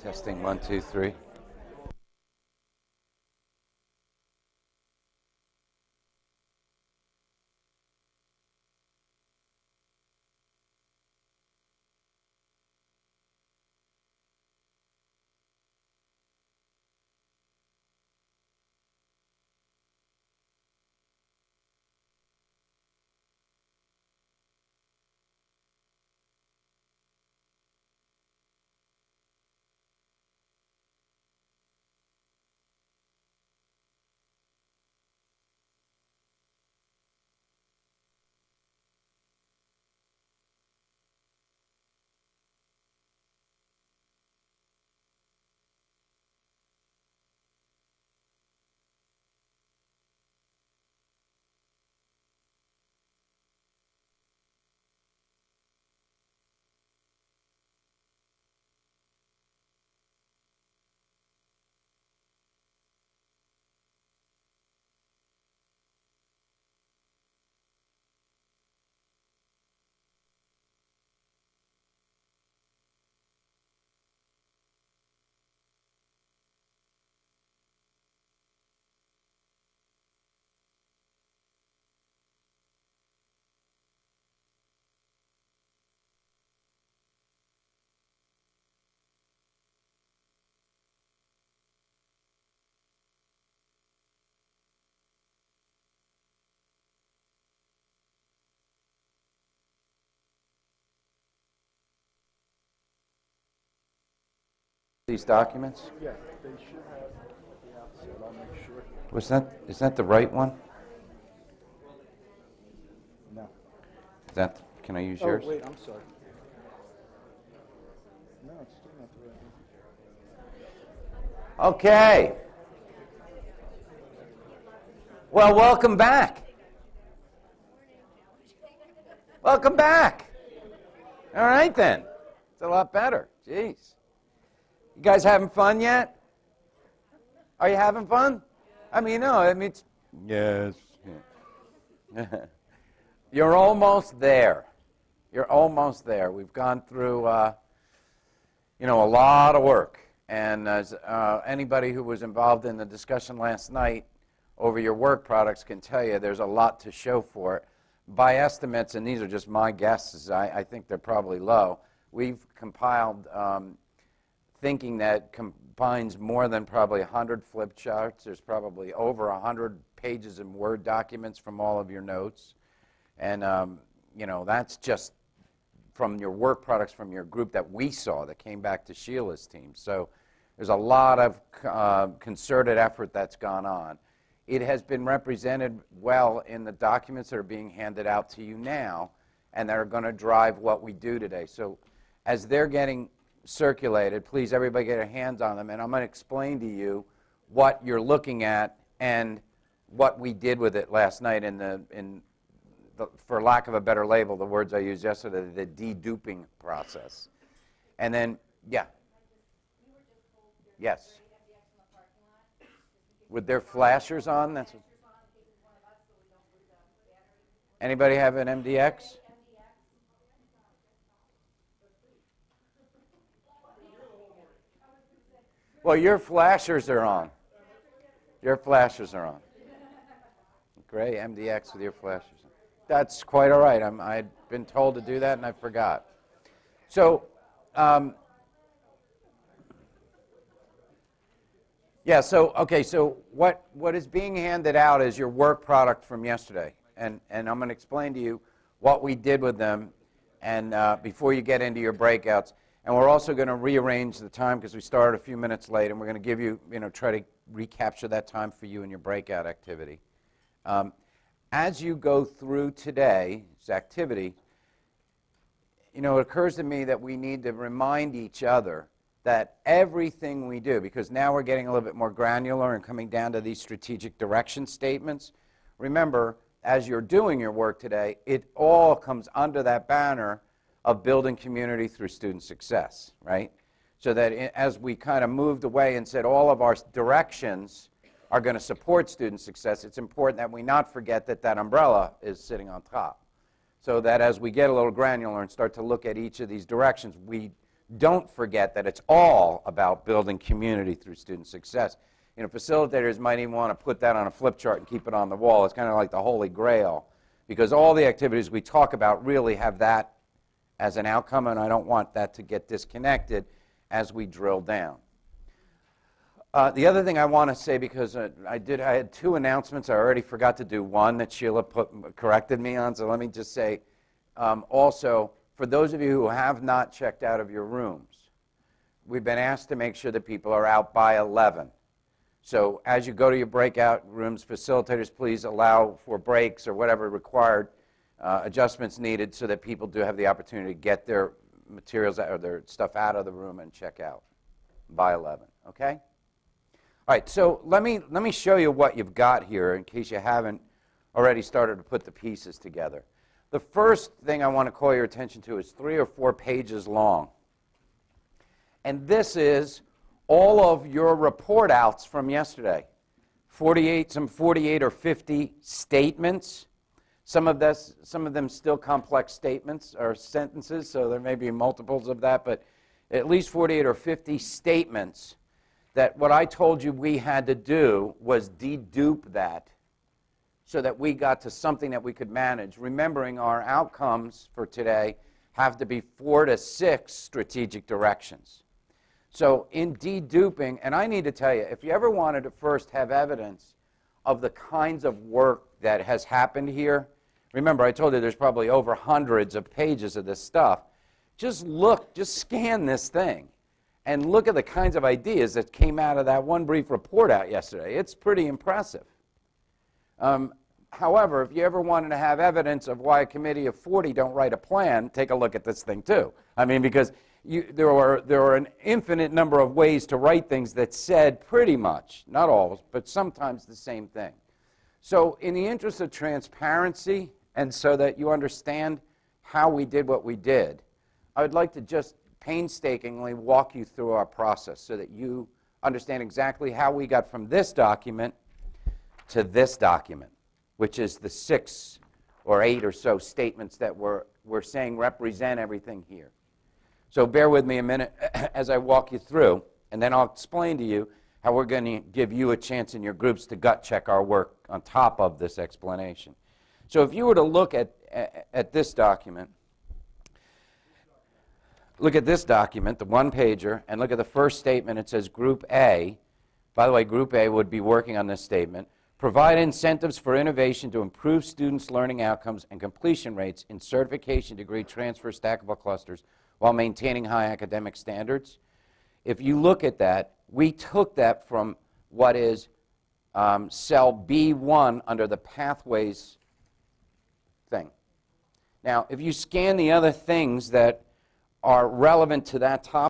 Testing 1, 2, 3. These documents? Yeah, they should have at the outset. I'll make sure. Is that the right one? No. Can I use yours? Oh, wait, I'm sorry. No, it's still not the right one. Okay. Well, welcome back. Welcome back. All right, then. It's a lot better. Jeez. You guys having fun yet? Are you having fun? I mean, no, I mean, yes. Yeah. You're almost there. You're almost there. We've gone through, a lot of work. And as anybody who was involved in the discussion last night over your work products can tell you, there's a lot to show for it. By estimates, and these are just my guesses, I think they're probably low, we've compiled thinking that combines more than probably 100 flip charts. There's probably over 100 pages in Word documents from all of your notes. And, that's just from your work products from your group that we saw that came back to Sheila's team. So there's a lot of concerted effort that's gone on. It has been represented well in the documents that are being handed out to you now and that are going to drive what we do today. So as they're getting circulated, please everybody get your hands on them, and I'm going to explain to you what you're looking at and what we did with it last night in the for lack of a better label, the words I used yesterday, the deduping process. And then, yeah. Yes. With their flashers on? That's what, anybody have an MDX? Well, your flashers are on. Your flashers are on. Great, MDX with your flashers on. That's quite all right. I'd been told to do that, and I forgot. So, so what is being handed out is your work product from yesterday. And I'm going to explain to you what we did with them and before you get into your breakouts. And we're also going to rearrange the time because we started a few minutes late, and we're going to give you, try to recapture that time for you in your breakout activity. As you go through today's activity, it occurs to me that we need to remind each other that everything we do, because now we're getting a little bit more granular and coming down to these strategic direction statements. Remember, as you're doing your work today, it all comes under that banner of building community through student success, right? So that as we kind of moved away and said all of our directions are going to support student success, it's important that we not forget that that umbrella is sitting on top. So that as we get a little granular and start to look at each of these directions, we don't forget that it's all about building community through student success. You know, facilitators might even want to put that on a flip chart and keep it on the wall. It's kind of like the Holy Grail, because all the activities we talk about really have that as an outcome, and I don't want that to get disconnected as we drill down. The other thing I want to say, because I had two announcements. I already forgot to do one that Sheila corrected me on, so let me just say, also, for those of you who have not checked out of your rooms, we've been asked to make sure that people are out by 11. So as you go to your breakout rooms, facilitators, please allow for breaks or whatever required adjustments needed so that people do have the opportunity to get their materials or their stuff out of the room and check out by 11, okay? All right, so let me show you what you've got here in case you haven't already started to put the pieces together. The first thing I want to call your attention to is 3 or 4 pages long. And this is all of your report outs from yesterday. Some 48 or 50 statements. Some of them still complex statements or sentences, so there may be multiples of that, but at least 48 or 50 statements that what I told you we had to do was dedupe that so that we got to something that we could manage. Remembering our outcomes for today have to be 4 to 6 strategic directions. So in deduping, and I need to tell you, if you ever wanted to first have evidence of the kinds of work that has happened here, remember I told you there's probably over hundreds of pages of this stuff. Just look, just scan this thing and look at the kinds of ideas that came out of that one brief report out yesterday. It's pretty impressive. However, if you ever wanted to have evidence of why a committee of 40 don't write a plan, take a look at this thing too. I mean, because there are an infinite number of ways to write things that said pretty much, not all, but sometimes the same thing. So in the interest of transparency and so that you understand how we did what we did, I would like to just painstakingly walk you through our process so that you understand exactly how we got from this document to this document, which is the 6 or 8 or so statements that we're saying represent everything here. So bear with me a minute as I walk you through, and then I'll explain to you how we're going to give you a chance in your groups to gut check our work on top of this explanation. So if you were to look at this document, look at this document, the one-pager, and look at the first statement. It says Group A. By the way, Group A would be working on this statement. Provide incentives for innovation to improve students' learning outcomes and completion rates in certification degree transfer stackable clusters while maintaining high academic standards. If you look at that, we took that from what is cell B1 under the pathways thing. Now, if you scan the other things that are relevant to that topic,